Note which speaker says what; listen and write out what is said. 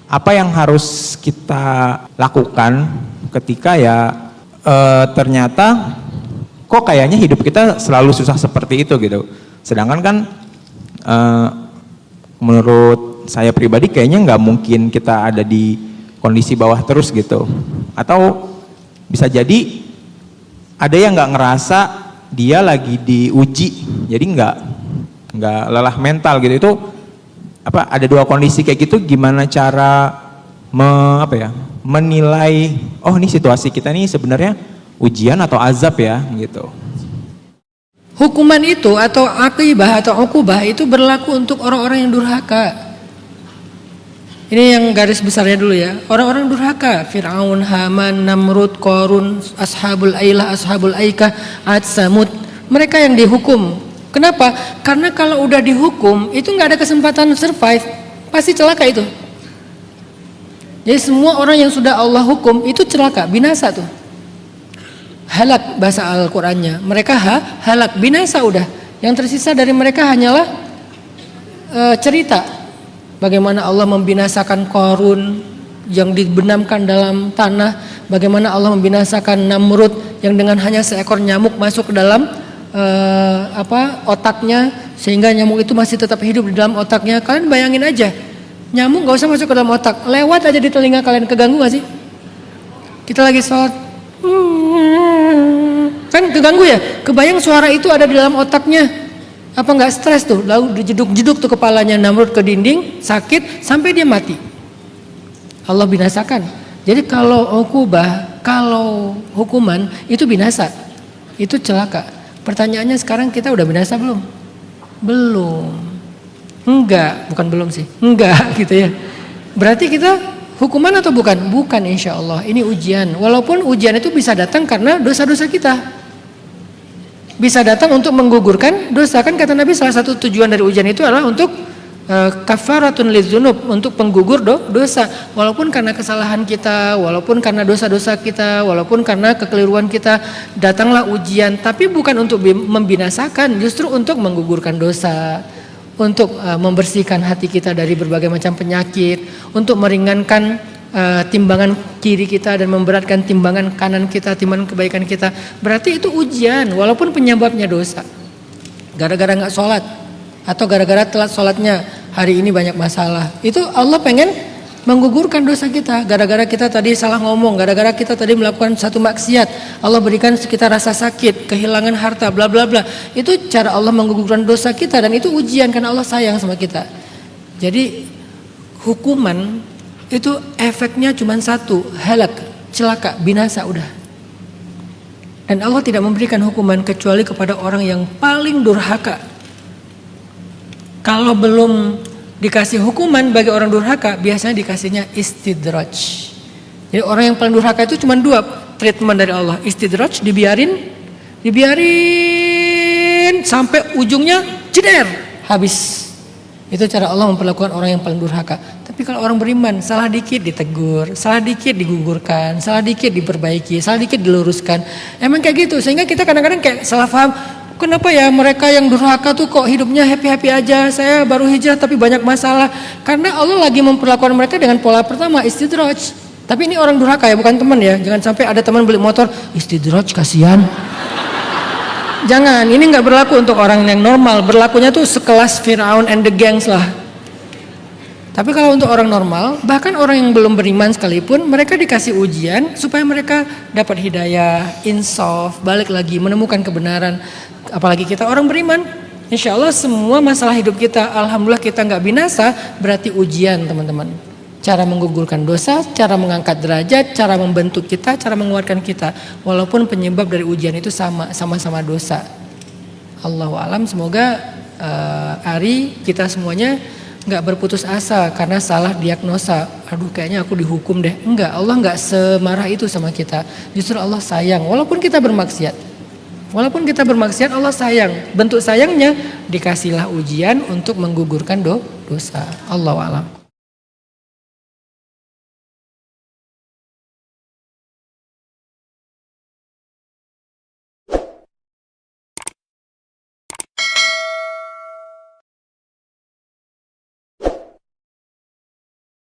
Speaker 1: apa yang harus kita lakukan ketika ternyata kok kayaknya hidup kita selalu susah seperti itu gitu. Sedangkan kan menurut saya pribadi kayaknya nggak mungkin kita ada di kondisi bawah terus gitu. Atau bisa jadi ada yang nggak ngerasa dia lagi diuji, jadi nggak lelah mental gitu. Itu ada dua kondisi kayak gitu, gimana cara menilai, oh ini situasi kita nih sebenarnya ujian atau azab ya gitu.
Speaker 2: Hukuman itu atau akibah atau ukubah itu berlaku untuk orang-orang yang durhaka. Ini yang garis besarnya dulu ya. Orang-orang durhaka, Fir'aun, Haman, Namrud, Qarun, Ashabul Ailah, Ashabul Aikah, Ad, Samud. Mereka yang dihukum. Kenapa? Karena kalau udah dihukum itu nggak ada kesempatan survive, pasti celaka itu. Jadi semua orang yang sudah Allah hukum itu celaka, binasa tuh. Halak bahasa Al-Qur'annya. Mereka halak, binasa udah. Yang tersisa dari mereka hanyalah cerita bagaimana Allah membinasakan Qarun yang dibenamkan dalam tanah, bagaimana Allah membinasakan Namrud yang dengan hanya seekor nyamuk masuk ke dalam otaknya sehingga nyamuk itu masih tetap hidup di dalam otaknya. Kalian bayangin aja, nyamuk gak usah masuk ke dalam otak, lewat aja di telinga kalian, keganggu gak sih? Kita lagi sholat, kan keganggu ya? Kebayang suara itu ada di dalam otaknya. Apa nggak stres tuh? Lalu dijeduk-jeduk tuh kepalanya Namrud ke dinding, sakit sampai dia mati. Allah binasakan. Jadi kalau ukubah, kalau hukuman itu binasa, itu celaka. Pertanyaannya sekarang kita udah binasa belum? Belum. Enggak, bukan belum sih. Enggak gitu ya. Berarti kita hukuman atau bukan? Bukan, insya Allah. Ini ujian. Walaupun ujian itu bisa datang karena dosa-dosa kita. Bisa datang untuk menggugurkan dosa. Kan kata Nabi salah satu tujuan dari ujian itu adalah untuk kafaratun lidzunub, untuk penggugur dosa. Walaupun karena kesalahan kita, walaupun karena dosa-dosa kita, walaupun karena kekeliruan kita, datanglah ujian. Tapi bukan untuk membinasakan, justru untuk menggugurkan dosa, untuk membersihkan hati kita dari berbagai macam penyakit, untuk meringankan timbangan kiri kita dan memberatkan timbangan kanan kita, timbangan kebaikan kita. Berarti itu ujian walaupun penyebabnya dosa. Gara-gara gak sholat atau gara-gara telat sholatnya hari ini banyak masalah, itu Allah pengen menggugurkan dosa kita. Gara-gara kita tadi salah ngomong, gara-gara kita tadi melakukan satu maksiat, Allah berikan kita rasa sakit, kehilangan harta, bla bla bla. Itu cara Allah menggugurkan dosa kita, dan itu ujian karena Allah sayang sama kita. Jadi hukuman itu efeknya cuma satu, halak, celaka, binasa, udah. Dan Allah tidak memberikan hukuman kecuali kepada orang yang paling durhaka. Kalau belum dikasih hukuman bagi orang durhaka, biasanya dikasihnya istidraj. Jadi orang yang paling durhaka itu cuma dua treatment dari Allah. Istidraj, dibiarin sampai ujungnya ceder, habis. Itu cara Allah memperlakukan orang yang paling durhaka. Tapi kalau orang beriman, salah dikit ditegur, salah dikit digugurkan, salah dikit diperbaiki, salah dikit diluruskan. Emang kayak gitu, sehingga kita kadang-kadang kayak salah paham. Kenapa ya mereka yang durhaka tuh kok hidupnya happy-happy aja? Saya baru hijrah tapi banyak masalah. Karena Allah lagi memperlakukan mereka dengan pola pertama, istidraj. Tapi ini orang durhaka ya, bukan teman ya. Jangan sampai ada teman beli motor, istidraj kasihan. Jangan, ini nggak berlaku untuk orang yang normal. Berlakunya tuh sekelas Fir'aun and the gangs lah. Tapi kalau untuk orang normal, bahkan orang yang belum beriman sekalipun, mereka dikasih ujian supaya mereka dapat hidayah, insaf, balik lagi menemukan kebenaran. Apalagi kita orang beriman, insya Allah semua masalah hidup kita, alhamdulillah kita nggak binasa, berarti ujian teman-teman. Cara menggugurkan dosa, cara mengangkat derajat, cara membentuk kita, cara menguatkan kita. Walaupun penyebab dari ujian itu sama-sama dosa. Allahu a'lam, semoga Ari kita semuanya nggak berputus asa karena salah diagnosa. Aduh kayaknya aku dihukum deh. Enggak, Allah nggak semarah itu sama kita. Justru Allah sayang, walaupun kita bermaksiat. Walaupun kita bermaksiat, Allah sayang. Bentuk sayangnya dikasihlah ujian untuk menggugurkan dosa. Allahu a'lam.